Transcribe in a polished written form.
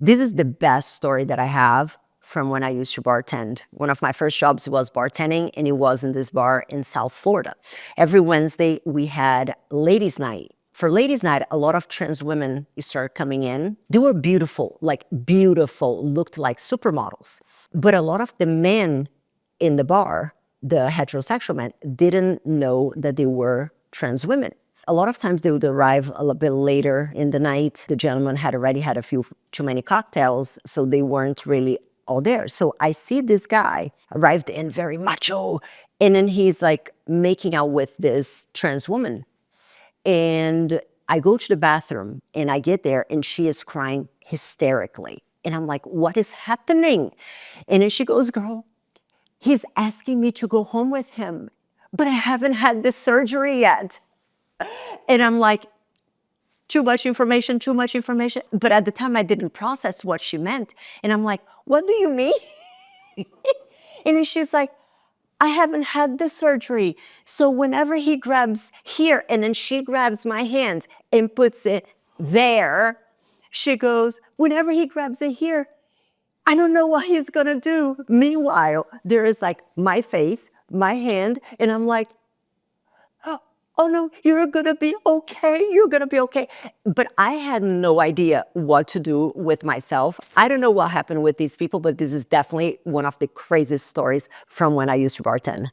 This is the best story that I have from when I used to bartend. One of my first jobs was bartending, and it was in this bar in South Florida. Every Wednesday, we had ladies' night. For ladies' night, a lot of trans women started coming in. They were beautiful, looked like supermodels. But a lot of the men in the bar, the heterosexual men, didn't know that they were trans women. A lot of times they would arrive a little bit later in the night. The gentleman had already had a few too many cocktails, so they weren't really all there. So I see this guy arrived in very macho, and then he's like making out with this trans woman. And I go to the bathroom and I get there and she is crying hysterically. And I'm like, what is happening? And then she goes, girl, he's asking me to go home with him, but I haven't had the surgery yet. And I'm like, too much information, too much information. But at the time I didn't process what she meant. And I'm like, what do you mean? And then she's like, I haven't had the surgery. So whenever he grabs here, and then she grabs my hand and puts it there, she goes, whenever he grabs it here, I don't know what he's gonna do. Meanwhile, there is like my face, my hand, and I'm like, oh no, you're gonna be okay, you're gonna be okay. But I had no idea what to do with myself. I don't know what happened with these people, but this is definitely one of the craziest stories from when I used to bartend.